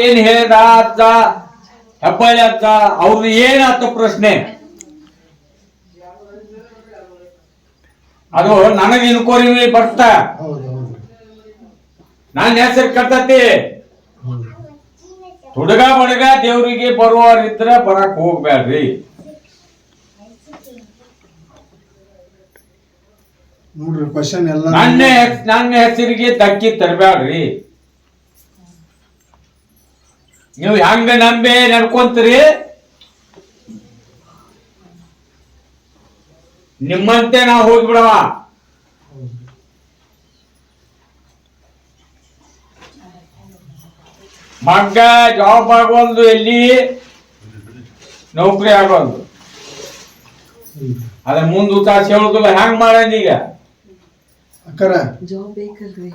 ಏನ್ ಹೇಳ್ದ ಅಜ್ಜ ಹೆಬ್ಬಳ್ಳಿ ಅಜ್ಜ ಅವ್ರದ್ದು ಏನಾಯ್ತು ಪ್ರಶ್ನೆ ಅದು ನನಗೆ ಇನ್ಕೋರಿ ಬರ್ತ ನನ್ನ ಹೆಸರು ಕರ್ತತಿ ಹುಡುಗ ಬಡಗ ದೇವ್ರಿಗೆ ಬರುವವರಿದ್ರ ಬರಕ್ ಹೋಗ್ಬ್ಯಾಡ್ರಿ ನೋಡ್ರಿ ಕ್ವಶನ್ ಎಲ್ಲ ನನ್ನ ಹೆಸರಿಗೆ ಧಕ್ಕಿ ತರಬ್ಯಾಡ್ರಿ ನೀವು ಹೆಂಗ ನಂಬಿ ನಡ್ಕೊಂತೀರಿ ನಿಮ್ಮಂತೆ ನಾವು ಹೋಗ್ಬಿಡವ ಮಗ್ಗ ಜಾಬ್ ಆಗೋದು ಎಲ್ಲಿ ನೌಕರಿ ಆಗೋದು ಅದ್ರ ಮುಂದ್ ಉತ್ತಾಸ ಹೇಳುದಿಲ್ಲ ಹೆಂಗ್ ಮಾಡೀಗ ಅಕ್ಕರ ಜಾಬ್ ಬೇಕಲ್ರಿ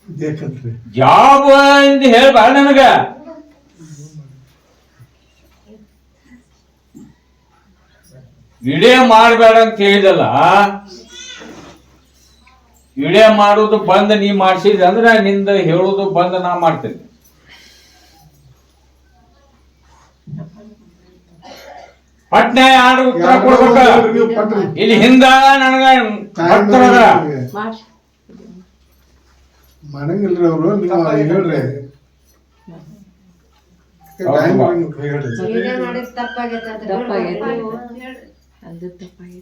ಬೇಕಲ್ರಿ ಜಾಬ್ ಅಂತ ಹೇಳ್ಬಾರ ನನಗ ವಿಡಿಯೋ ಮಾಡಬೇಡ ಅಂತ ಹೇಳಿದಲ್ಲ ವಿಡಿಯೋ ಮಾಡುದು ಬಂದ್ ನೀ ಮಾಡ್ಸಿದ ಅಂದ್ರೆ ನಿಂದ ಹೇಳುದು ಬಂದ್ ನಾ ಮಾಡ್ತೇನೆ ಪಟ್ನೆ ಯಾರು ಉತ್ತರ ಕೊಡ್ಬೇಕ ಇಲ್ಲಿ ಹಿಂದ ನನಗ ಭಕ್ತರದ ಮಾಡಂಗಿಲ್ರಿ ಅವರು ನೀವು ಹೇಳ್ರಿ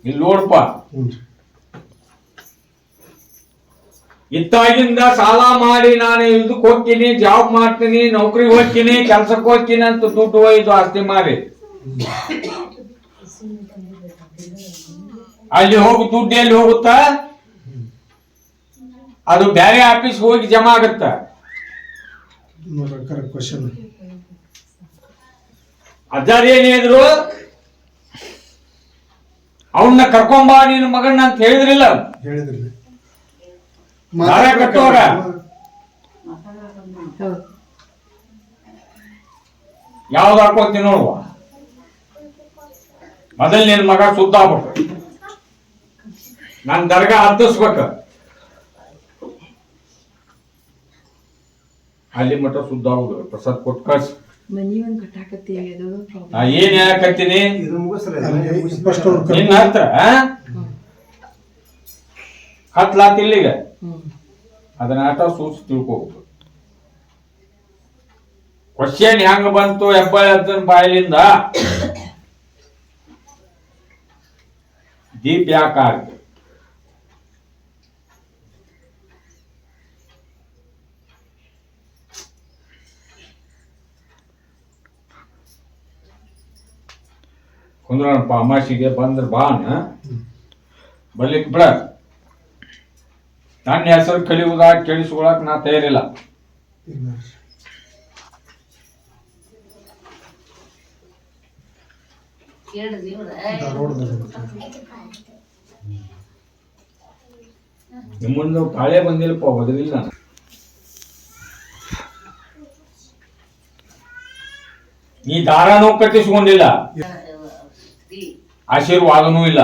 ಇಲ್ಲಿ ನೋಡ್ಪ ಇತ್ತಾಗಿಂದ ಸಾಲ ಮಾಡಿ ನಾನು ಇದಕ್ಕೆ ಹೋಗ್ತೀನಿ ಜಾಬ್ ಮಾಡ್ತೀನಿ ನೌಕರಿಗೆ ಹೋಗ್ತೀನಿ ಕೆಲ್ಸಕ್ಕೆ ಹೋಗ್ತೀನಿ ಅಂತ ದುಡ್ಡು ಒಯ್ದು ಆಸ್ತಿ ಮಾಡಿ ಅಲ್ಲಿ ಹೋಗಿ ದುಡ್ಡು ಎಲ್ಲಿ ಹೋಗುತ್ತ ಅದು ಬೇರೆ ಆಫೀಸ್ ಹೋಗಿ ಜಮಾ ಆಗುತ್ತ ಕ್ವಶನ್ ಅಜ್ಜಾರ್ ಏನ್ ಹೇಳಿದ್ರು ಅವನ್ನ ಕರ್ಕೊಂಬ ನಿನ್ನ ಮಗನ್ನ ಅಂತ ಹೇಳಿದ್ರಿಲ್ಲ ಹೇಳಿದ್ರಿ ದಾರ ಕಟ್ಟೋಗ ಯಾವ್ದು ಹಾಕೋತಿ ನೋಡುವ ಮೊದಲ್ ನಿನ್ ಮಗ ಸುದ್ದ ಆಗ್ಬೇಕು ನನ್ ದರ್ಗಾ ಹತ್ತಿಸ್ಬೇಕ ಅಲ್ಲಿ ಮಟ್ಟ ಸುದ್ದ ಆಗುದು ಪ್ರಸಾದ್ ಕೊಟ್ಟು ಕಳ್ಸಿ ಮನಿ ಒಂದ್ ಕಟ್ಟಾಕತ್ತೀವಿ ಅದು ನಾ ಏನ್ ಹೇಳಕತ್ತೀನಿ ನಿನ್ನ ಹತ್ರ ಹತ್ಲಾತಿಲ್ಲ ಈಗ ಅದನ್ನ ಆಟ ಸೂಚಿ ತಿಳ್ಕೋಬೇಕು ಕ್ವಶನ್ ಹೆಂಗ ಬಂತು ಹೆಬ್ಬಾಳಿ ಅಜ್ಜನ ಬಾಯಲಿಂದ ದೀಪ್ ಯಾಕೆ ಕುಂದ್ರಪ್ಪ ಅಮಾಸಿಗೆ ಬಂದ್ರ ಬಾನ ಬರ್ಲಿಕ್ಕೆ ಬಿಡ ನನ್ನ ಹೆಸರು ಕಲಿಯುವುದಾಗಿ ಕೇಳಿಸ್ಕೊಳಕ್ ನಾ ತಯಾರಿಲ್ಲ ನಿಮ್ಮೊಂದು ಪಾಳೆ ಬಂದಿಲ್ಲಪ್ಪ ಒದಗಿಲ್ಲ ನಾನು ನೀ ದಾರನೂ ಕಟ್ಟಿಸ್ಕೊಂಡಿಲ್ಲ ಆಶೀರ್ವಾದನೂ ಇಲ್ಲ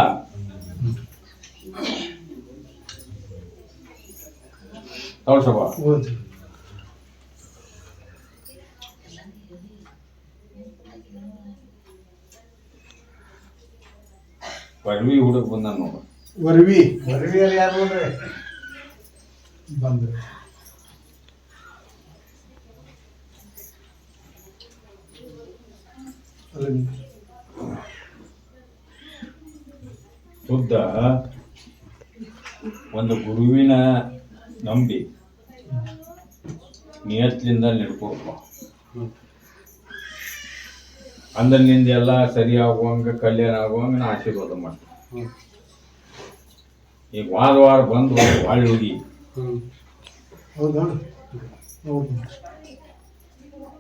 ತೋರ್ಸಪ್ಪ ವರ್ವಿ ಹುಡುಗ ಬಂದ ನೋಡ ವರ್ವಿಯಲ್ಲಿ ಯಾರು ನೋಡ್ರಿ ಬಂದ್ರಿ ಶುದ್ಧ ಒಂದು ಗುರುವಿನ ನಂಬಿ ನಿಯತ್ಲಿಂದ ನಡ್ಕೋಪ್ಪ ಅಂದ್ರೆ ನಿಂದ ಎಲ್ಲ ಸರಿ ಆಗುವಂಗ ಕಲ್ಯಾಣ ಆಗುವಂಗ ನಾ ಆಶೀರ್ವಾದ ಮಾಡ್ತೀನಿ ಈಗ ವಾರ ಬಂದು ಬಾಳಿ ಹೋಗಿ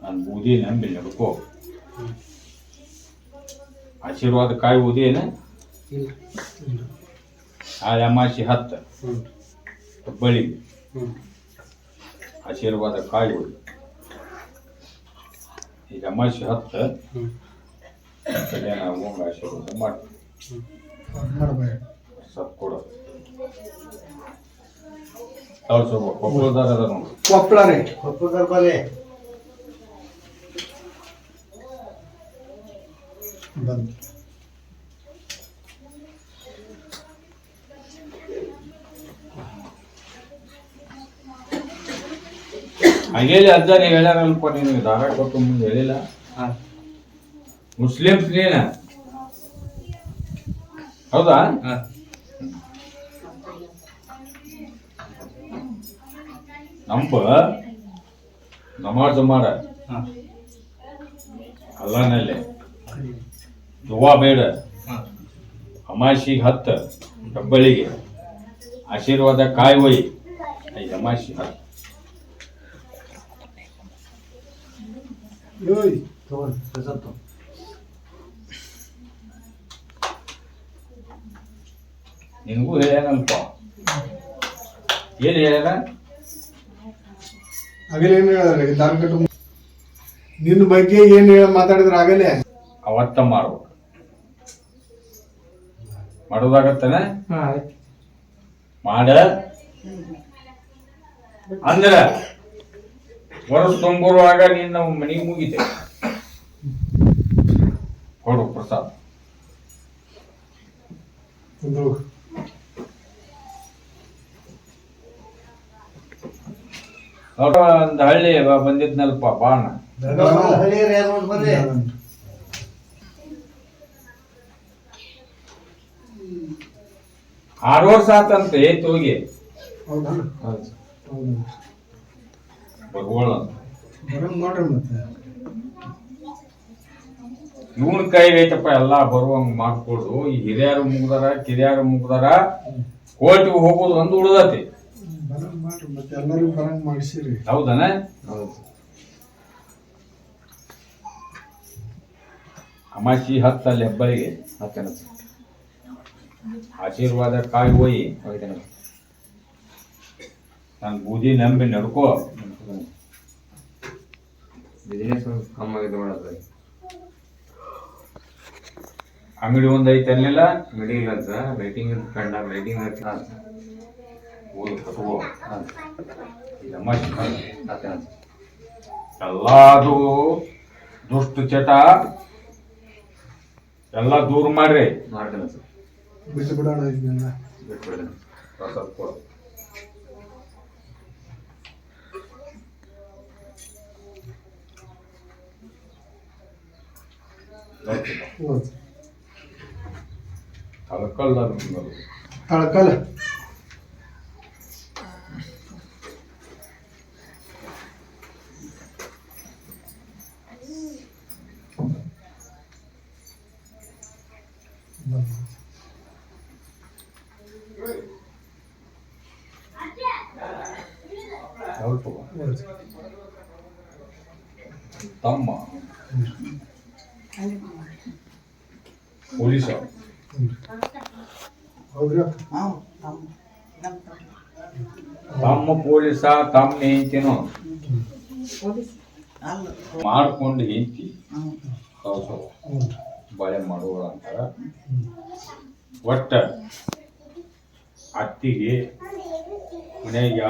ನಾನು ಬೂದಿ ನಂಬಿ ನಡ್ಕೋ ಆಶೀರ್ವಾದ ಕಾಯಿ ಬೂದಿ ಏನ ಆ ಅಮಾಸಿ 10 ಬಳಿಗೆ ಆಶೀರ್ವಾದ ಕಾಯಿ ಹೋಗಿ ಈಗ ಅಮಾಸಿ 10 ಕಲ್ಯಾಣ ಆಗುವಂಗ ಆಶೀರ್ವಾದ ಮಾಡ್ತೀನಿ ಸತ್ ಕೊಡ ಕೊಪ್ಪಳದಾರ ಅದ ನೋಡಿ ಕೊಪ್ಪಳ ರೀ ಕೊಪ್ಪಳದಾರ ಬಲೆ ಬಂತು. ಹಾಗೇಲಿ ಅಜ್ಜ ನೀವು ಹೇಳ್ಯಾರಲ್ಪ, ನೀನು ದಾರ ಕೊಟ್ಟು ಮುಂದೆ ಹೇಳಿಲ್ಲ. ಮುಸ್ಲಿಮ್ಸ್ ನೀನ ಹೌದಾ? ನಂಬ ನಮಾಜ್ ಮಾಡ ಅಲ್ಲನಲ್ಲಿ ದುವಾ ಬೇಡ, ಅಮಾಶಿಗೆ 10 ಡಬ್ಬಳಿಗೆ ಆಶೀರ್ವಾದ ಕಾಯಿ ಒಯ್ಯಿ, 5 ಅಮಾಶಿ 10. ಓಯ್ ನಿನಗೂ ಹೇಳ್ಯಾನಲ್ಪ. ಏನ್ ಹೇಳ್ಯಾರ? ಆಗಲೇ ಏನು ಹೇಳಿದ್ರೆ ದಾರ ಕಟ್ಟು ನಿನ್ನ ಬಗ್ಗೆ ಏನು ಹೇಳ ಮಾತಾಡಿದ್ರೆ ಆಗಲೇ ಅವತ್ತ ಮಾಡ್ಬೇಕು. ಮಾಡೋದಾಗತ್ತನ ಮಾಡ ಅಂದ್ರ ವರ್ಷ ತುಂಬುವಾಗ ನಿನ್ನ ಮನೆಗೆ ಮುಗಿತೆ ಕೊಡು ಪ್ರಸಾದ್. ಒಂದು ಒಂದು ಹಳ್ಳಿ ಬಂದಿದ್ನಲ್ಪ ಬಾಣ, ಹಳ್ಳಿಯರು ಯಾರು ನೋಡಿ ಬರ್ರಿ. 6 ವರ್ಷ ಆತಂತೆ ಏತ್ ಹೋಗಿ ಹೌದಾ? ಹೌದು. ಬರ್ಗೋಳ ಬರಂಗ್ ಮಾಡ್ರಿ ಮತ್ತೆ. ಇವನ್ ಕೈಗೆ ಐತಪ್ಪ ಎಲ್ಲಾ ಬರುವಂಗ ಮಾಡ್ಕೊಡು. ಈ ಹಿರಿಯರು ಮುಗ್ದಾರ ಕಿರಿಯರು ಮುಗ್ದಾರ, ಕೋರ್ಟಿಗೆ ಹೋಗೋದು ಒಂದು ಉಳ್ದತಿ. ಬರಂಗ್ ಮಾಡ್ರಿ ಮತ್ತೆ, ಎಲ್ಲರಿಗೂ ಬರಂಗ್ ಮಾಡಿಸಿರಿ. ಹೌದನ? ಅಮಾಶಿ 10 ಅಲ್ಲಿ ಹೆಬ್ಬಳಿಗೆ ಆಶೀರ್ವಾದ ಕಾಯಿ ಒಯ್ಯಿ, ನಾನು ಬೂದಿ ನಂಬಿ ನಡ್ಕೋ. ಬಿಸಿನೆಸ್ ಕಮ್ಮಾಗಿದೆ ಮಾಡೋದು. ಅಂಗಡಿ ಒಂದ್ ಐತೆ ಅಲ್ಲಿಲ್ಲ, ಅಂಗಡಿ ಇಲ್ಲ ಸರ್, ಲೈಟಿಂಗ್ ಕಂಡ ಲೈಟಿಂಗ್ ಓದು ಕಟ್ಕೋ. ಇದು ಅಮಾಶಿ 10. ಹಾಂ ಎಲ್ಲಾದು ದುಷ್ಟ ಚಟ ಎಲ್ಲ ದೂರ ಮಾಡ್ರಿ. ಮಾಡ್ತೇನೆ ಸರ್, ಬಿಟ್ಟು ಬಿಡೋಣ ಇದನ್ನೆಲ್ಲ. ಬಿಟ್ಬಿಡ್ತೇನೆ. ಪ್ರಸಾದ್ ಕೊಡು. ಹೌದು. ತಳಕಲ್ಲ ತಳ್ಕಲ್ಲ. ಸ್ವಲ್ಪ ತಮ್ಮ ಪೊಲೀಸ ಹೌದ್ರಿ. ತಮ್ಮ ಪೊಲೀಸ ತಮ್ಮ ಹೆಂಡ್ತಿನೋ ಮಾಡ್ಕೊಂಡು ಹೆಂಡ್ತಿ ಕಳ್ಸೋ ಬಳೆ ಮಾಡುವ ಅಂತಾರ. ಒಟ್ಟ ಅತ್ತಿಗೆ ಮನೆಗೆ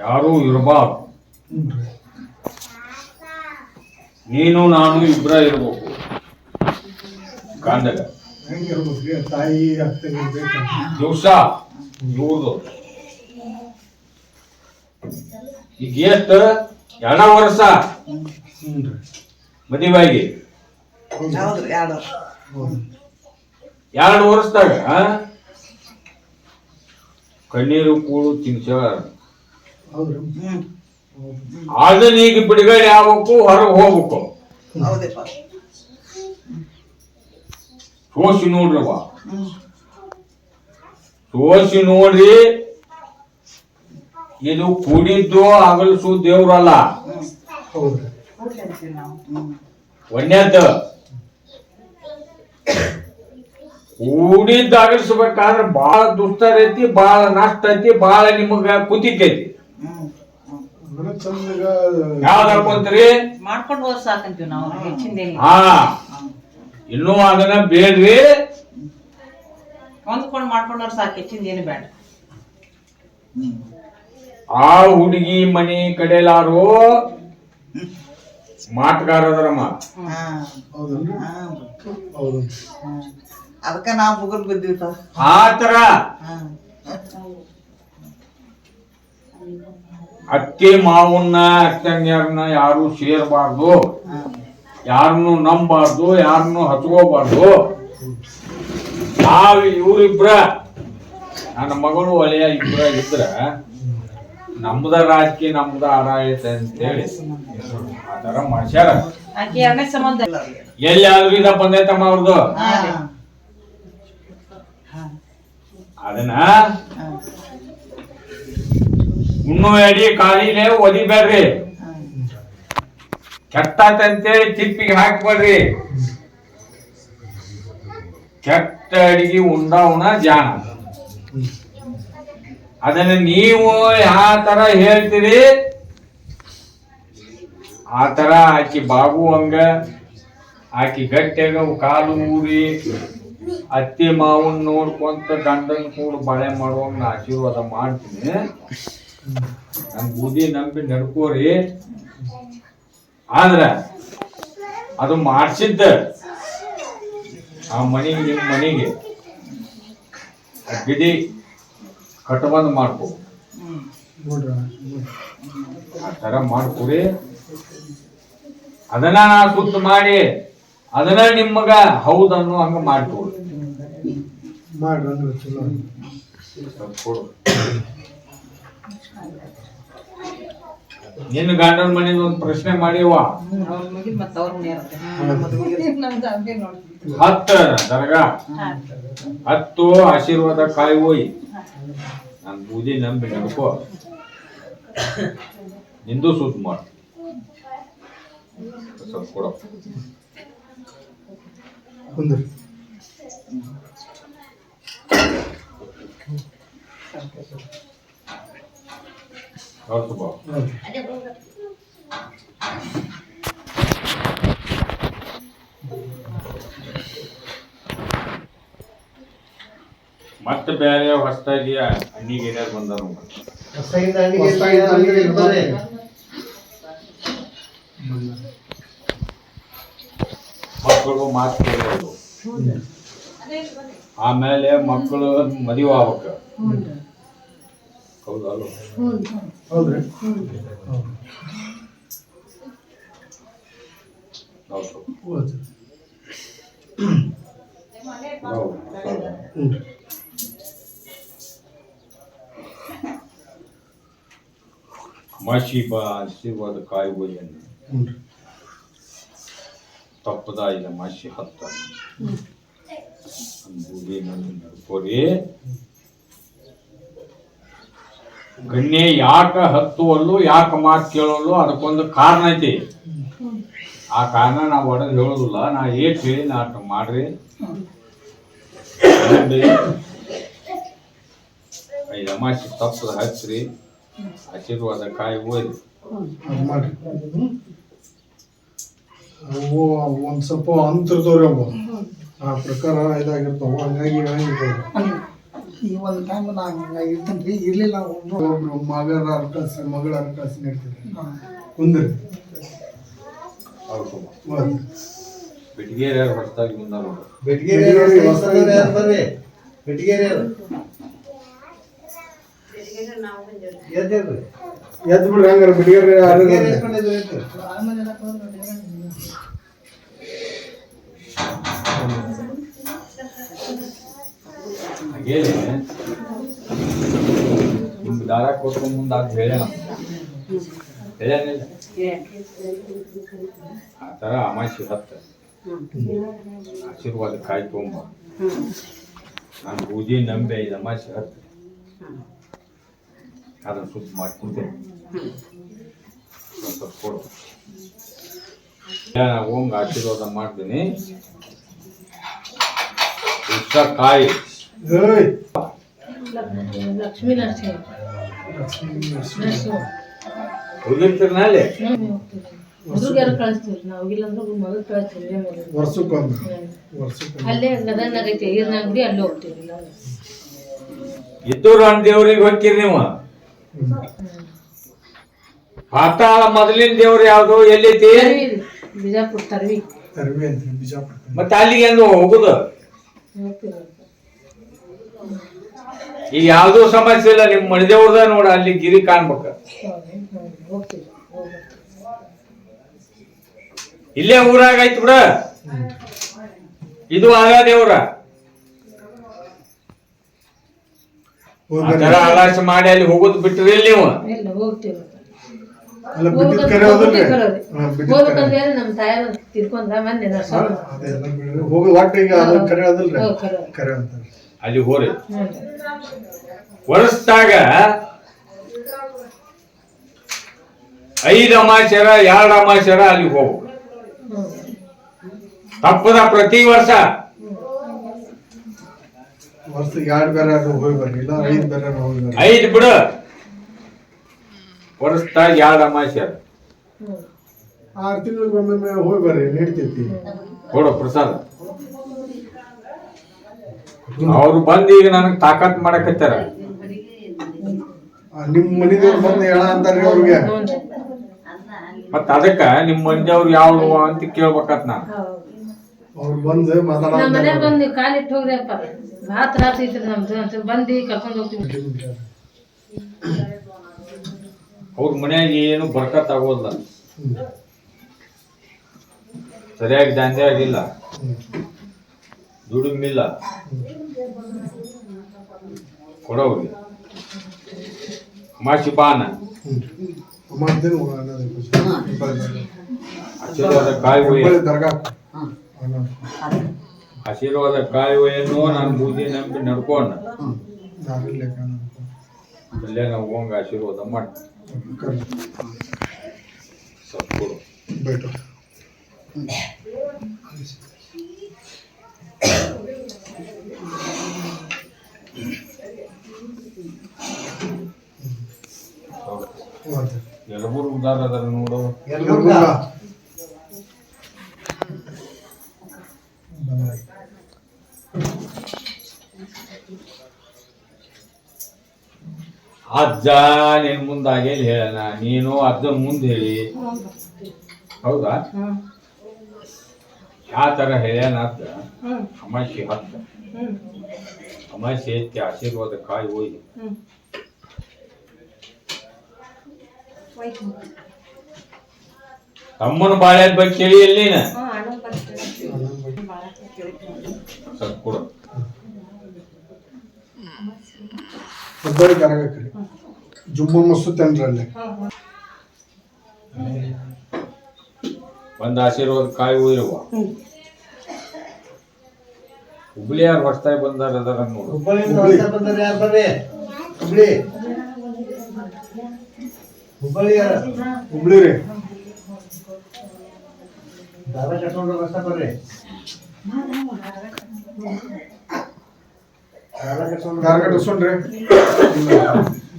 ಯಾರೂ ಇರಬಾರ್ದು. ನೀನು ನಾನು ಇಬ್ಬರ ಇರ್ಬೇಕು ಗಂಡಗ. ಹೆಂಗಿರ್ಬೇಕ್ರಿ ತಾಯಿ ಅತ್ತಗೆ ಬೇಕಂತ. ದಿವಸ ಇವ್ರದು ಈಗ ಎಷ್ಟು 2 ವರ್ಷ ಹ್ಞೂ ಮದುವೆಯಾಗಿ ಹೌದ್ರಿ 2 ವರ್ಷ. ಹೌದು. 2 ವರ್ಷದಾಗ ಕಣ್ಣೀರು ಕೂಳು ತಿನ್ಸ. ಹೌದ್ರಿ. ಅದನ್ನ ಈಗ ಬಿಡುಗಡೆ ಆಗ್ಬೇಕು, ಹೊರಗೆ ಹೋಗ್ಬೇಕು. ಹೌದಪ್ಪ. ಸೋಸಿ ನೋಡ್ರವ, ಸೋಸಿ ನೋಡ್ರಿ. ಇದು ಕುಡಿದ್ದು ಅಗಲ್ಸು ದೇವ್ರಲ್ಲ, ಹೌದ್ರಿ. ಒಳ್ಳೆದ ಕೂಡಿದ್ದು ಅಗಲ್ಸ್ಬೇಕಾದ್ರೆ ಬಾಳ ದುಸ್ತರ್ ಐತಿ, ಬಾಳ ನಷ್ಟ ಐತಿ, ಬಾಳ ನಿಮಗ ಕುಂತಿತೈತಿ. ಅದನ್ನ ಚಂದಾಗ ಯಾವ್ದು ಹಾಕೊಂತೀರಿ? ಮಾಡ್ಕೊಂಡು ಹೋದ್ ಸಾಕಂತೀವಿ ನಾವು, ಹೆಚ್ಚಿಂದೇನಿಲ್ಲ. ಹಾ, ಇನ್ನೂ ಅದನ್ನ ಬೇಡ್ರಿ. ಹೊಂದ್ಕೊಂಡು ಮಾಡ್ಕೊಂಡವ್ರು ಸಾಕು, ಹೆಚ್ಚಿಂದ ಏನು ಬೇಡ. ಆ ಹುಡುಗಿ ಮನಿ ಕಡೆಲಾರು ಮಾಟಗಾರದರಮ್ಮ. ಹಾ ಹೌದಲ್ರಿ? ಹಾ ಹೌದು. ಅದಕ್ಕ ನಾವು ಬುಗಲ್ ಬಿದ್ದಿರ್ತಾವ. ಆತರ ಹಾ ಅತ್ತೆ ಮಾವನ್ನ ಅತ್ತಂಗ್ಯಾರನ್ನ ಯಾರು ಸೇರಬಾರ್ದು, ಯಾರನ್ನು ನಂಬಾರ್ದು, ಯಾರನ್ನು ಹಚ್ಕೋಬಾರ್ದು. ಇವ್ರಿಬ್ರ ನನ್ನ ಮಗಳು ಒಲೆಯ ಇಬ್ರ ಇದ್ರ ನಮ್ದ ರಾಜಕೀಯ ನಮ್ದ ಆಡಳಿತ ಅಂತೇಳಿ ಆ ತರ ಮಾಡ್ಸ್ಯಾರ. ಆಕಿ ಎರಡನೇ ಸಂಬಂಧ ಎಲ್ಲಿ ಆದ್ರೂ ಇದ ಬಂದೈತಮ್ಮ ಅವ್ರದ್ದು. ಹಾ ಅದನ್ನ ಉಣ್ಣು ಎಡಿ ಕಾಲಿಲೆ ಒದಿಬೇಡ್ರಿ, ಕೆಟ್ಟಾತಂತೇಳಿ ತಿಪ್ಪಿಗೆ ಹಾಕ್ಬೇಡ್ರಿ. ಕೆಟ್ಟ ಅಡಿಗೆ ಉಂಡವನ ಜಾಣ. ಅದನ್ನ ನೀವು ಯಾವ ತರ ಹೇಳ್ತೀರಿ ಆ ತರ ಆಕಿ ಬಾಗುವಂಗ, ಆಕಿ ಗಟ್ಟಿಯಾಗ ಕಾಲು ಊರಿ ಅತ್ತಿ ಮಾವನ್ ನೋಡ್ಕೊಂತ ಗಂಡನ್ ಕೂಡ ಬಾಳೆ ಮಾಡುವಂಗ ನಾ ಆಶೀರ್ವಾದ ಮಾಡ್ತೀನಿ. ನನ್ ಬುದ್ಧಿ ನಂಬಿ ನಡ್ಕೋರಿ. ಆದ್ರ ಅದು ಮಾಡ್ಸಿದ್ದ ಆ ಮನೆಗೆ ನಿಮ್ಮ ಮನೆಗೆ ಬಿಡಿ ಕಟ್ಟಬಂದ್ ಮಾಡ್ಕೊ, ಆ ತರ ಮಾಡ್ಕೊರಿ. ಅದನ್ನ ನಾ ಸುತ್ತ ಮಾಡಿ ಅದನ್ನ ನಿಮಗ ಹೌದನ್ನು ಹಂಗ ಮಾಡ್ಕೊಡಿ. ಮಾಡ್ರಿ ಅಂದ್ರೆ ಚಲೋ. ನಿನ್ನ ಗಂಡನ ಮನೆಗೆ ಒಂದು ಪ್ರಶ್ನೆ ಮಾಡಿವ. ಅವ್ರ ಮುಗಿದ್ ಮತ್ತ ಅವ್ರ ನಮ್ದು ಹಂಗೆ ನೋಡ್ತೀವಿ. 10 ದರ್ಗಾ 10 ಆಶೀರ್ವಾದ ಕಾಯಿ ಹೋಯ್ ನನ್ ಬೂದಿ ನಂಬಿ ನಡ್ಕೋ, ನಿಂದು ಸುತ್ತ ಮಾಡ ಸ್ವಲ್ಪ ಕೊಡ. ಕುಂದ್ರಿ. ಮತ್ತೆ ಬೇರೆ ಹೊಸದಾಗಿ ಅಣ್ಣಿಗೆ ಏನಾರು ಬಂದಾರ ಮಕ್ಕಳು ಮಾತು ಕೇಳೋದು, ಆಮೇಲೆ ಮಕ್ಕಳು ಮದುವೆ ಆಗ್ಬೇಕು. ಹೌದಲ್ಲ? ಹೌದ್ರಿ? ಮಾಸಿ ಬಾ ಆಶೀರ್ವಾದ ಕಾಯಿ ಹೋಯ್ಯನ್ನು ತಪ್ಪದ ಇಲ್ಲ ಮಾಸಿ 10 ಬೂದಿ ನಡ್ಕೋರಿ. ಗಣ್ಯ ಯಾಕ ಹತ್ತುವಲ್ಲು, ಯಾಕ ಮಾತು ಕೇಳೋಲ್ಲ, ಅದಕ್ಕೊಂದು ಕಾರಣ ಐತಿ. ಆ ಕಾರಣ ನಾವು ಒಡೆದು ಹೇಳೋದಿಲ್ಲ. ನಾ ಏಟ್ ಹೇಳಿ ನಾ ಮಾಡ್ರಿ. 5 ಅಮಾಸಿ ತಪ್ಪದ ಹಚ್ಚ್ರಿ, ಆಶೀರ್ವಾದ ಕಾಯಿ ಹೋಯ್ರಿ. ಮಾಡ್ರಿ. ಅವು ಒಂದ್ ಸ್ವಲ್ಪ ಅಂತರ್ದವ್ರಿ ಅವು ಆ ಪ್ರಕಾರ ಇದಾಗಿರ್ತಾವ. ಹಂಗಾಗಿ ಈ ಒಂದು ಟೈಮ್ ನಾನು ಇರ್ತೇನೆ ಇರ್ಲಿಲ್ಲ. ಒಬ್ರು ಮಗರ ಅರ್ಕಸಿ ಮಗಳ ಅರ್ಕಸಿ ನಡ್ತಿದ್ರಿ. ಕುಂದ್ರಿ. ಬೆಟ್ಟಿಗೆರೆ ಹೊಸದಾಗಿ ಬಂದಾರ. ಎದ್ದು ಬಿಡ್ರಿ ಹಂಗಾರ ಬಿಡಿಗೇರಿ ಹೇಳಿ ನಿಮ್ಗೆ ದಾರ ಕೊಟ್ಕೊಂಡ್ ಮುಂದೆ ಅದು ಹೇಳ್ಯಾನಿಲ್ಲ. ಆ ಥರ ಅಮಾಸಿ 10 ಆಶೀರ್ವಾದ ಕಾಯಿ ತೊಗೊಂಬ. ನಾನು ಪೂಜೆ ನಂಬಿ 5 ಅಮಾಸಿ 10 ಅದನ್ನು ಸುತ್ತ ಮಾಡ್ಕೊಂತೇನೆ. ಸ್ವಲ್ಪ ಕೊಡು. ಹೋಗಿ ಆಶೀರ್ವಾದ ಮಾಡ್ತೀನಿ. ಕಾಯಿ ಲಕ್ಷ್ಮೀ ನರಸಿಂಹ ಹೋಗಿರ್ತೀರನಲ್ಲಿ ಹುಡುಗರು ಕಳಿಸ್ತೀವಿ ನಾವು. ಇಲ್ಲಾಂದ್ರೆ ಮಗು ಕಳಿಸ್ತೀವಿ. ಅಲ್ಲೇ ಗದಗ್ನಾಗ ಐತಿ ಈರ್ನ ಅಂಗಡಿ, ಅಲ್ಲಿ ಹೋಗ್ತೀವಿ. ಇದ್ದೂರು ಅಣ್ಣ ದೇವ್ರಿಗೆ ಹೋಗ್ತೀರಿ ನೀವು. ಪಾತಾಳ ಮೊದಲಿನ ದೇವ್ರು ಯಾವ್ದು ಎಲ್ಲೈತಿ ತರ್ವಿ ರೀ, ಬಿಜಾಪುರ ತರ್ವಿ ತರ್ವಿ ಅಂತ್ರಿ ಬಿಜಾಪುರ. ಮತ್ತೆ ಅಲ್ಲಿಗೆ ಎಂದು ಹೋಗುದು ಹೋಗ್ತೀವಿ. ಈಗ ಯಾವ್ದೂ ಸಮಸ್ಯೆ ಇಲ್ಲ. ನಿಮ್ ಮಣಿದೇವ್ರದ ನೋಡ ಅಲ್ಲಿ ಗಿರಿ ಕಾಣ್ಬೇಕ. ಹೋಗ್ತೀವಿ. ಇಲ್ಲೇ ಊರಾಗ ಐತ್ ಬಿಡ. ಇದು ಆಗ ದೇವ್ರ ಆ ತರ ಆಲಾಸ ಮಾಡಿ ಅಲ್ಲಿ ಹೋಗುದು ಬಿಟ್ರಿ ಇಲ್ಲಿ ನೀವು. ಇಲ್ಲ ಹೋಗ್ತೀವಿ. ಅಲ್ಲ ಬಿದ್ದಿದ್ ಕರೆ ಹೌದಲ್ರಿ? ಹಾ, ಬಿದ್ದಿದ್ ಕರೆ. ಹೋಗ್ಬೇಕಂದ್ರೆ ನಮ್ಮ ತಾಯಾರು ತಿರ್ಕೊಂಡ ಮೊನ್ನೆ ನರ್ಸವ್ರು. ಅದೆಲ್ಲ ಬಿಡ್ರಿ. ಹೋಗಿ ಒಟ್ಟು ಈಗ ಅದು ಕರೆ ಹೌದಲ್ರಿ? ಹೌದ್ ಕರೆ. ಕರೆ ಅಂತಾರೆ. ಅಲ್ಲಿ ಹೋರಿ ಹ್ಞೂ. ವರ್ಷದಾಗ 5 ಅಮಾಸ್ಯರ 2 ಅಮಾಸ್ಯರ ಅಲ್ಲಿ ಹೋಗು. ತಪ್ಪದ ಪ್ರತಿ ವರ್ಷ ವರ್ಷಕ್ಕೆ 2 ಬೇರೆ ಹೋಗಿ ಬರ್ರಿ, ಇಲ್ಲ 5 ಬೇರೆ ಹೋಗಿ ಬರ್ರಿ. 5 ಬಿಡು. ವರ್ಷದಾಗ 2 ಅಮಾಸ್ಯರ 6 ತಿಂಗಳಿಗೆ ಒಮ್ಮೆ ಹೋಗಿ ಬರ್ರಿ, ನಡೀತೈತಿ. ಕೊಡು ಪ್ರಸಾದ. ಅವ್ರು ಬಂದು ಈಗ ನನಗ್ ತಾಕತ್ ಮಾಡಕತ್ತಾರ. ನಿಮ್ ಮನಿದವ್ರು ಬಂದು ಹೇಳ ಅಂತಾರ್ರಿ ಅವ್ರಿಗೆ. ಮತ್ತ ಅದಕ್ಕ ನಿಮ್ ಮಂದಿಯವ್ರು ಯಾವ ಅಂತ ಕೇಳ್ಬೇಕತ್ ನಾ. ಅವ್ರು ಬಂದು ನಮ್ಮ ಮನ್ಯಾಗ ಮಾತಾಡ ಬಂದು ನೀವು ಕಾಲಿಟ್ಟು ಹೋಗ್ರಿಯಪ್ಪ, ಭಾಳ ತ್ರಾಸ ಐತ್ರಿ ನಮ್ದು ಅಂತ ಬಂದು ಕರ್ಕೊಂಡು ಹೋಗ್ತೀವಿ. ಅವ್ರ ಮನ್ಯಾಗ ಏನು ಬರ್ಕತ್ ಆಗೋಲ್ಲ, ಸರಿಯಾಗಿ ದಂಧೆ ಆಗಿಲ್ಲ, ದುಡಿಮಿಲ್ಲ. ಕೊಡವ್ರಿ ಅಮಾಸಿ ಬಾನ ಆಶೀರ್ವಾದ ಕಾಯುವ ದರ್ಗಾ ಆಶೀರ್ವಾದ ಕಾಯುವೆಯನ್ನು ನಾನು ಬೂದಿ ನಂಬಿ ನಡ್ಕೊಂಡ ಅಲ್ಲೇ ನಾವು ಹೋಗಂಗ ಆಶೀರ್ವಾದ ಮಾಡಿ ಸ್ವಲ್ಪ ಕೊಡು. ಬೇಟು ಎಲ್ಲರೂ ಉದಾರ ಅದಾರ ನೋಡು. ಅಜ್ಜ ನಿನ್ ಮುಂದಾಗೇಲಿ ಹೇಳಣ, ನೀನು ಅಜ್ಜನ್ ಮುಂದೆ ಹೇಳಿ. ಹೌದಾ? ಯಾವ ತರ ಹೇಳ್ಯಾನ ಅಜ್ಜ? ಅಮಾಸಿ 10 ಅಮಾಸಿ ಐತಿ, ಆಶೀರ್ವಾದ ಕಾಯಿ ಹೋಗಿ ತಮ್ಮನ ಬಾಳೆ ಬಗ್ಗೆ ಕೇಳಿ ಎಲ್ಲಿ ಸ್ವಲ್ಪ ಕೊಡು. ಜುಮ್ಮ ಮಸ್ತೇನ್ರಲ್ಲಿ ಒಂದ್ ಆಶೀರ್ವಾದ ಕಾಯಿ ಹೋಗಿರುವ ಹುಬ್ಳಿಯಾರ ಹೊಸ್ತಾಗಿ ಬಂದಾರ ಅದಾರ ನೋಡು. ಹುಬ್ಳಿ ರೀ ದಾರ ಕಟ್ಟಿಸ್ಕೊಂಡ್ರಿ,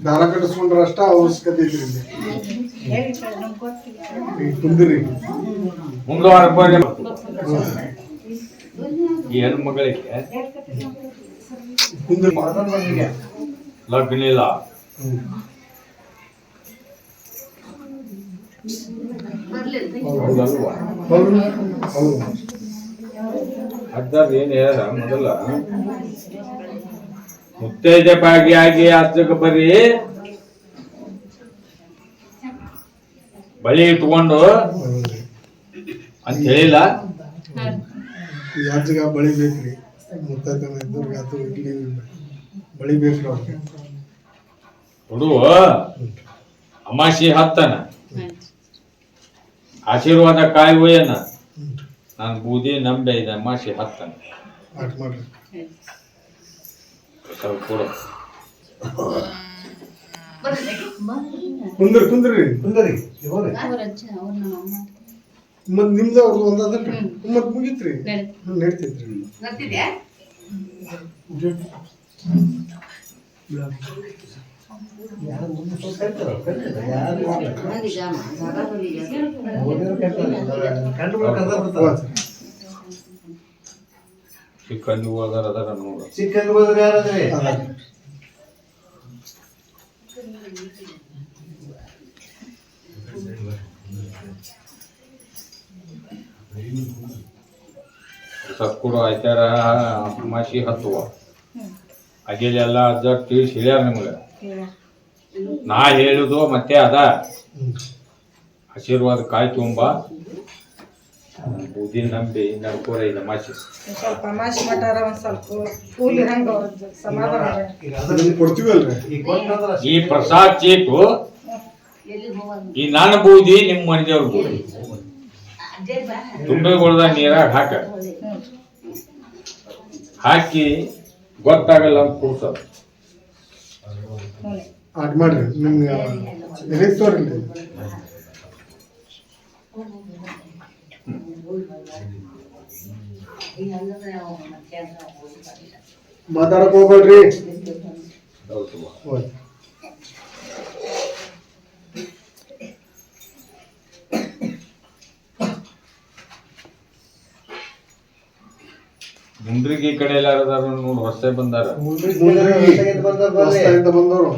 ದಾರ ಕಟ್ಟಿಸ್ಕೊಂಡ್ರ ಅಷ್ಟ ಅವಶ್ಯಕತೆ ಐತ್ರಿ ಇಲ್ಲಿ. ಈಗ ಕುಂದ್ರಿ ಮುಂದವಾರ ಬರ್ರಿ. ಈ ಹೆಣ್ಮಗಳಿಗೆ ಕುಂದ್ರಿ ಲಗ್ನ ಇಲ್ಲ. ಹೌದಲ್ವಾ? ಹೌದು. ಅಜ್ಜಾರ್ ಏನ್ ಹೇಳ್ಯಾರ ಮೊದಲ ಮುತ್ತೈದೆ ಭಾಗಿಯಾಗಿ ಅಜ್ಜಗ ಬರ್ರಿ ಬಳಿ ಇಟ್ಕೊಂಡು ಅಂತ ಹೇಳಿಲ್ಲ. ಈ ಅಜ್ಜಗ ಬಳಿ ಬೇಕ್ರಿ, ಮುತ್ತೈದನ ಇದ್ದವ್ರಿಗೆ ಅದು ಇಡ್ಲಿ ಬಳಿ ಬೇಕ್ರಿ ಅವ್ರಿಗೆ. ಹುಡು ಅಮಾಸಿ 10 ಆಶೀರ್ವಾದ ಕಾಯಿ ಹೋಯನ ನಾನು ಬೂದಿ ನಂಬೆ ಇದೆ. ಅಮಾಸಿ 10 ಆಟ ಮಾಡ್ರಿ. ಸ್ವಲ್ಪ ಕೊಡು. ಕುಂದ್ರಿ ಮತ್ ನಿಮ್ದ ಅವ್ರದ್ದು ಒಂದಲ್ರಿ, ಮತ್ ಮುಗಿತ್ರಿ, ನಡೀತೈತ್ರಿ. ಚಿಕ್ಕಂದಿ ಹೋದಾರ ಅದಾರ ನೋಡು. ಚಿಕ್ಕಂದು ಹೋದ್ರೆ ಯಾರಾದ್ರೆ ಸತ್ಕುಡು ಆಯ್ತಾರ ಅಮಾಸಿ ಹತ್ತುವ ಅಗೆಲೆಲ್ಲ ಅಜ್ಜ ತಿಳಿಸಿ ಹೇಳ್ಯಾರ ನಿಮ್ಗೆ. ನಾ ಹೇಳುದು ಮತ್ತೆ ಅದ ಆಶೀರ್ವಾದ ಕಾಯಿ ತುಂಬ ಬೂದಿ ನಂಬಿ ನಡ್ಕೋರ ಇದು ಅಮಾಸಿ. ಸ್ವಲ್ಪ ಅಮಾಸಿ ಮಟಾರ ಒಂದ್ ಸ್ವಲ್ಪ ಕೂಲ್ ಇರಂಗ ಅವ್ರದ್ದು ಸಮಾಧಾನ ಕೊಡ್ತೀವಲ್ರಿ. ಈ ಪ್ರಸಾದ್ ಚೀಟು ಈ ನನ್ನ ಬೂದಿ ನಿಮ್ಮ ಮನೆದೇವ್ರ ಬೂದಿ ತುಂಬಿಗೊಳ್ದ ನೀರಾಗ ಹಾಕಿ ಗೊತ್ತಾಗಲ್ಲ ಅಂತ ಕೂಡ್ಸೋದು. ಆಟ ಮಾಡ್ರಿ ನಿಮ್ಗೆ ಎಲ್ಲಿ ತೋರಿಲ್ಲ ಮಾತಾಡಕ್ ಹೋಗ್ಬೇಡ್ರಿ. ಹೋಯ್ತು. ಮುಂಡ್ರಿಗೆ ಈ ಕಡೆ ಎಲ್ಲಾರದಾರ ನೋಡಿ ಹೊಸ ಬಂದಾರ. ಹೊಸ್ತಾಗಿಂದ ಬಂದವರು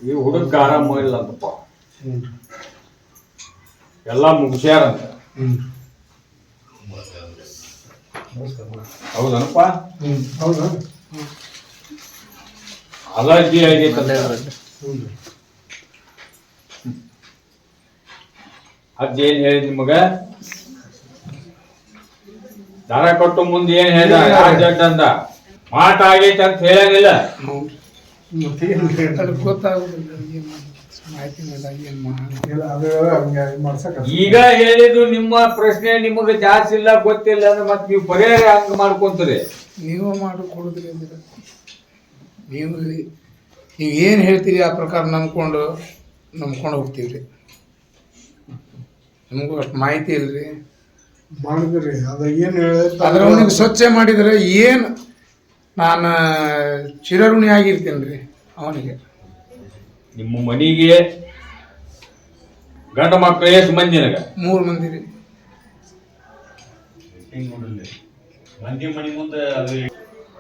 ಈ ಹುಡುಗ ಆರಾಮ ಇಲ್ಲ ಅಂತಪ್ಪ, ಎಲ್ಲ ಮುಗಿಸ್ಯಾರಂತ. ಹೌದನಪ್ಪ? ಹೌದಾ? ಅಲರ್ಜಿ ಆಗೈತಲ್ಲ. ಅದೇನ್ ಹೇಳಿದ್ ನಿಮಗ? ದರ ಕೊಟ್ಟು ಮುಂದೆ ಏನ್ ಹೇಳ್ದ? ಯಾರ್ ಜಡ್ ಅಂದ? ಮಾಟ ಆಗೈತೆ ಅಂತ ಹೇಳಂಗಿಲ್ಲ. ಈಗ ಹೇಳಿದ್ದು ನಿಮ್ಮ ಪ್ರಶ್ನೆ ನಿಮಗ ಜಾಸ್ತಿ ಇಲ್ಲ ಗೊತ್ತಿಲ್ಲ ಅಂದ್ರೆ ಮತ್ ನೀವು ಪರಿಹಾರ ಹಂಗ ಮಾಡ್ಕೊಂತೀರಿ. ನೀವು ಮಾಡಿಕೊಡುದ್ರಿ ಅಂದ್ರೆ ನೀವು ಏನು ಹೇಳ್ತೀರಿ ಆ ಪ್ರಕಾರ ನಂಬ್ಕೊಂಡು ಹೋಗ್ತೀವಿ ರೀ. ನಮಗೂ ಅಷ್ಟು ಮಾಹಿತಿ ಇಲ್ರಿ. ಮಾಡಿದ್ರಿ ಅದ ಏನು ಅದ್ರ ಅವನಿಗೆ ಸ್ವಚ್ಛ ಮಾಡಿದ್ರೆ ಏನು ನಾನು ಚಿರಋಣಿ ಆಗಿರ್ತೀನಿ ರೀ ಅವನಿಗೆ. ನಿಮ್ಮ ಮನಿಗೆ ಗಂಡ ಮಕ್ಕಳು ಎಷ್ಟು ಮಂದಿ? ನನಗ 3 ಮಂದಿ ರೀ.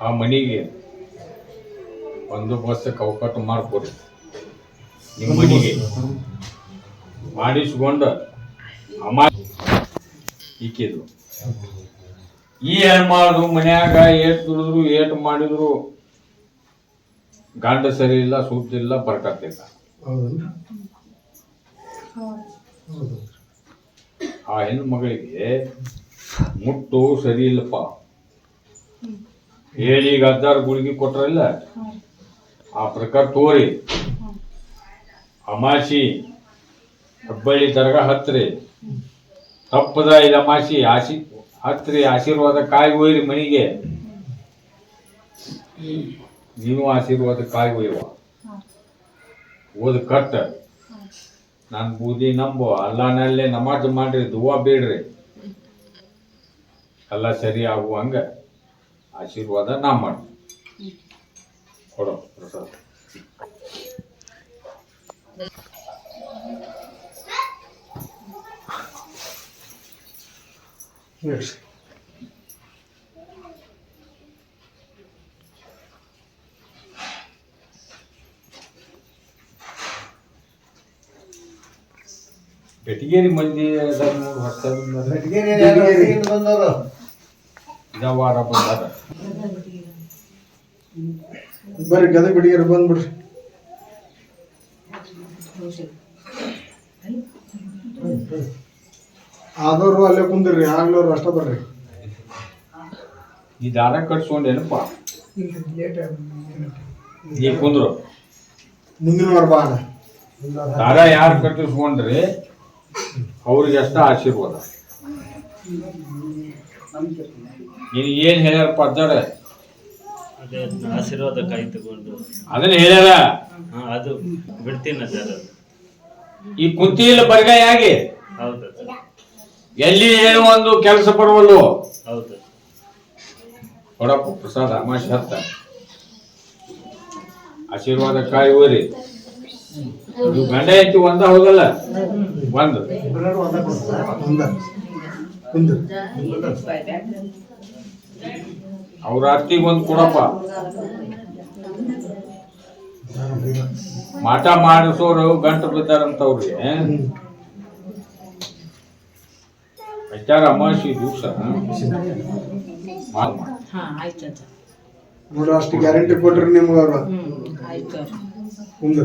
ಆ ಮನಿಗೆ ಬಂದೋಬಸ್ತ ಕೌಕಟ್ಟು ಮಾಡ್ಕೊಡಿ. ನಿಮ್ಮ ಮನಿಗೆ ಮಾಡಿಸ್ಕೊಂಡು ಅಮ್ಮ ಈಕಿದ್ರು ಈ ಹೆಣ್ಮಾಡು ಮನ್ಯಾಗ ಏಟ್ ದುಡಿದ್ರು ಏಟ್ ಮಾಡಿದ್ರು ಗಂಡ ಸರಿ ಇಲ್ಲ, ಸುದ್ದಿಲ್ಲ, ಬರ್ಕತ್ತಿಲ್ಲ. ಆ ಹೆಣ್ಣು ಮಗಳಿಗೆ ಮುಟ್ಟು ಸರಿ ಇಲ್ಲಪ್ಪ ಹೇಳಿ ಈಗ 10 ಗುಳಿಗೆ ಕೊಟ್ರಲ್ಲ ಆ ಪ್ರಕಾರ ತೋರಿ. ಅಮಾಸಿ ಹಬ್ಬಳ್ಳಿ ದರ್ಗಾ ಹತ್ರಿ, ತಪ್ಪದ ಇದು ಅಮಾಸಿ ಹತ್ರಿ, ಆಶೀರ್ವಾದ ಕಾಯಿ ಒಯ್ರಿ ಮನಿಗೆ. ನೀವು ಆಶೀರ್ವಾದ ಕಾಯಿ ಒಯ್ಯುವ ಓದ್ ಕಟ್ಟ ನಾನು ಬೂದಿ ನಂಬು ಅಲ್ಲಾನಲ್ಲೇ ನಮಾಜ್ ಮಾಡ್ರಿ, ದುವಾ ಬೇಡ್ರಿ, ಎಲ್ಲ ಸರಿ ಆಗುವಂಗ ಆಶೀರ್ವಾದ ನಾ ಮಾಡಿ ಕೊಡೋ ಪ್ರಸಾದ. ಬೆಟಗೇರಿ ಮಂದಿ ವಾರ ಬಂದಾರ. ಬರ್ರಿ ಗದಗ ಬಿಡಿಗಾರ ಬಂದ್ಬಿಡ್ರಿ. ಆದವ್ರು ಅಲ್ಲೇ ಕುಂದಿರ್ರಿ, ಆಗ್ಲವ್ರು ಅಷ್ಟ ಬರ್ರಿ. ಈ ದಾರ ಕಟ್ಸ್ಕೊಂಡೇನಪ್ಪ ನೀ ಕುಂದ್ರು ಮುಂದಿನ ವಾರ ಬಾ. ದಾರ ಯಾರು ಕಟ್ಟಿಸ್ಕೊಂಡ್ರಿ ಅವ್ರಿಗೆ ಅಷ್ಟ ಆಶೀರ್ವಾದ. ನೀನು ಏನ್ ಹೇಳ್ಯಾರಪ್ಪ ಅಜ್ಜಾರ? ಆಶೀರ್ವಾದ ಕಾಯಿ ತಗೊಂಡು ಅದನ್ನ ಹೇಳ್ಯಾರ. ಅದು ಬಿಡ್ತೀನಿ ಸರ್. ಈ ಕುಂತಿಲ್ಲ ಬರಗಾಯಿ ಆಗಿ ಹೌದು ಎಲ್ಲಿ ಏನು ಒಂದು ಕೆಲಸ ಬರುವಲ್ಲು. ಹೌದು ಕೊಡಪ್ಪ ಪ್ರಸಾದ ಅಮಾಶಿ ಹತ್ತ ಆಶೀರ್ವಾದ ಕಾಯಿ ಹೋರಿ. ಇದು ಗಂಡ ಐತಿ ಒಂದ ಹೋಗಲ್ಲ ಒಂದು ಅವ್ರ ಅತ್ತಿಗೆ ಒಂದು ಕೊಡಪ್ಪ. ಮಾಟ ಮಾಡಿಸೋರು ಗಂಟು ಬಿದ್ದಾರಂತವ್ರಿ ಹಚ್ಚಾರ ಅಮಾವಾಸ್ಯೆ ದಿವಸ ಹಾ ಆಯ್ತು ಅಜ್ಜ. ನೋಡ್ರಿ ಅಷ್ಟು ಗ್ಯಾರಂಟಿ ಕೊಟ್ರಿ ನಿಮ್ಗೆ ಅವ್ರು ಆಯ್ತು ಮುಂದೆ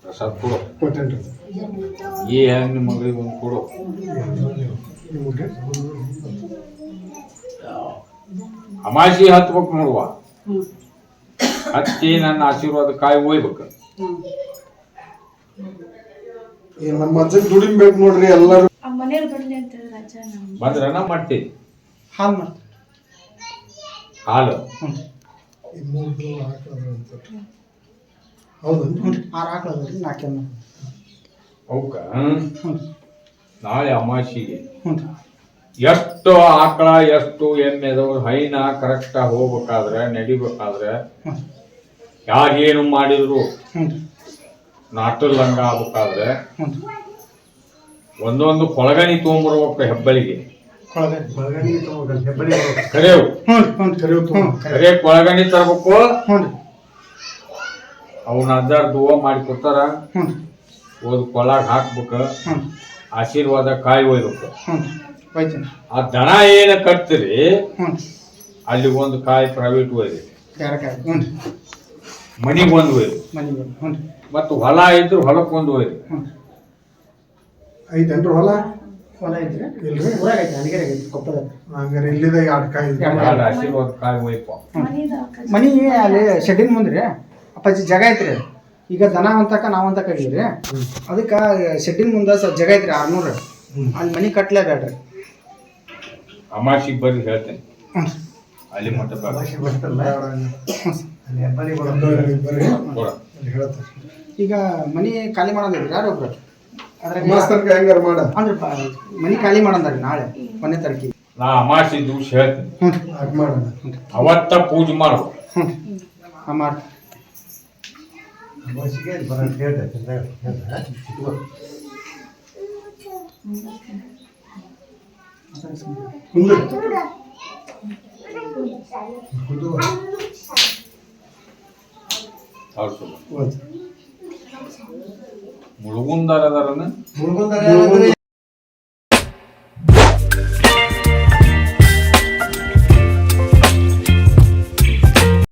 ಪ್ರಸಾದ ಕೊಡು ಕೊಟ್ಟೇನ್ರಿ ಈ ಹೆಣ್ಣು ಮಗಳಿಗೆ ಒಂದು ಕೊಡು. ನಿಮಗೆ ಅಮಾವಾಸ್ಯೆ ಹತ್ಬೇಕು ನೋಡುವ, ಹತ್ತಿ ನನ್ನ ಆಶೀರ್ವಾದ ಕಾಯಿ ಒಯ್ಬೇಕು. ನಮ್ಮ ಅಜ್ಜಗೆ ದುಡಿಬೇಕು ನೋಡ್ರಿ ಎಲ್ಲರೂ. ಮನೇಲಿ ಬರ್ಲಿ ಅಂತ ರಾಜ ನಮ್ಮ ಬಂದ್ರನ ಮಾಡ್ತೀವಿ ಹಾಲು ಮಾಡ್ತೀವಿ. ಹಾಲು. ಈ ಮೂರು ಹಾಕಿದ್ರು ಅಂತ ಹೌದು. 6 ಆಕಳು ಅದಾವ್ರಿ, 4 ಎಮ್ಮೆ. ಅವಕ್ಕ ಹ್ಞೂ ನಾಳೆ ಅಮಾವಾಸ್ಯೆಗೆ ಹ್ಞೂ ಎಷ್ಟು ಆಕಳ ಎಷ್ಟು ಎಮ್ಮೆ ಅದಾವ ಹೈನ ಕರೆಕ್ಟ್ ಹೋಗ್ಬೇಕಾದ್ರೆ ನಡಿಬೇಕಾದ್ರೆ ಯಾರೇನು ಮಾಡಿದ್ರು ಹ್ಞೂ ನಾಟಲ್ದಂಗ ಆಗ್ಬೇಕಾದ್ರೆ ಹ್ಞೂ ಒಂದೊಂದು ಕೊಳಗಣಿ ತೊಗೊಂಬರ್ಬೇಕು ಹೆಬ್ಬಳಿಗೆ. ಕರೆವು ಕರೆ ಕೊಳಗಣಿ ತರ್ಬೇಕು. ಅವನ ಅಜ್ಜಾರ್ ದುವ ಮಾಡಿ ಕೊಡ್ತಾರ, ಓದ್ ಕೊಳಗ್ ಹಾಕ್ಬೇಕು, ಆಶೀರ್ವಾದ ಕಾಯಿ ಒಯ್ಬೇಕು. ಆ ದನ ಏನ ಕಟ್ತೀರಿ ಅಲ್ಲಿ ಒಂದು ಕಾಯಿ ಪ್ರೈವೇಟ್ ಒಯ್ರಿ, ಮನಿಗ್ ಒಂದು ಒಯ್ರಿ, ಮತ್ತು ಹೊಲ ಇದ್ರು ಹೊಲಕ್ಕೆ ಒಂದು ಒಯ್ರಿ. ಐತೇನ್ರಿ ಹೊಲ? ಹೊಲ ಐತ್ರಿ, ಇಲ್ರಿ ಊರಾಗ ಐತಿ, ಅಲ್ಲಿಗೆ ಐತಿ ಕೊಪ್ಪದಾಗ. ಹಂಗಾರೆ ಇಲ್ಲಿದ 2 ಕಾಯಿ ಇದೆ. ಎರಡು ಆಶೀರ್ವಾದ ಕಾಯಿ ಒಯ್ಪ. ಮನಿ ಅಲ್ಲಿ ಶೆಡ್ಡಿನ ಮುಂದ್ರಿ ಅಪ್ಪಾಜಿ ಜಾಗ ಐತ್ರಿ. ಈಗ ದನ ಅಂತಕ ನಾವಂತಕ ಇದೀವಿ, ಅದಕ್ಕೆ ಶೆಡ್ಡಿನ ಮುಂದೆ ಸ್ವಲ್ಪ ಜಾಗ ಐತ್ರಿ 600. ಅಲ್ಲಿ ಮನಿ ಕಟ್ಲೇಬೇಡ್ರಿ. ಅಮಾಸಿಗೆ ಬರ್ರಿ ಹೇಳ್ತೇನೆ, ಅಲ್ಲಿ ಮಟ್ಟ ಬೇಡ. ಕೊಡ. ಈಗ ಮನಿ ಖಾಲಿ ಮಾಡೋದಿದ್ರಿ ಯಾರೊಬ್ರು ಅದ್ರಾಗ ಮಾಸ್ತರ್ಗೆ ಹೆಂಗಾರ ಮಾಡ ಅಂದ್ರೆ ಮನಿ ಖಾಲಿ ಮಾಡಂದ್ರಿ ನಾಳೆ 1ನೇ ತಾರೀಕಿಗೆ. ನಾ ಅಮಾಸಿ ದಿವ್ಸ ಹೇಳ್ತೀನಿ, ಹಾಗೆ ಮಾಡೋಣ. ಅವತ್ತ ಪೂಜೆ ಮಾಡ್ಬೇಕು. ಮಾಡ್ರಿ. ಮುಂದೆ ಮುಳುಗುಂದಾರ ಅದಾರನ ಮುಳುಗುಂದಾರ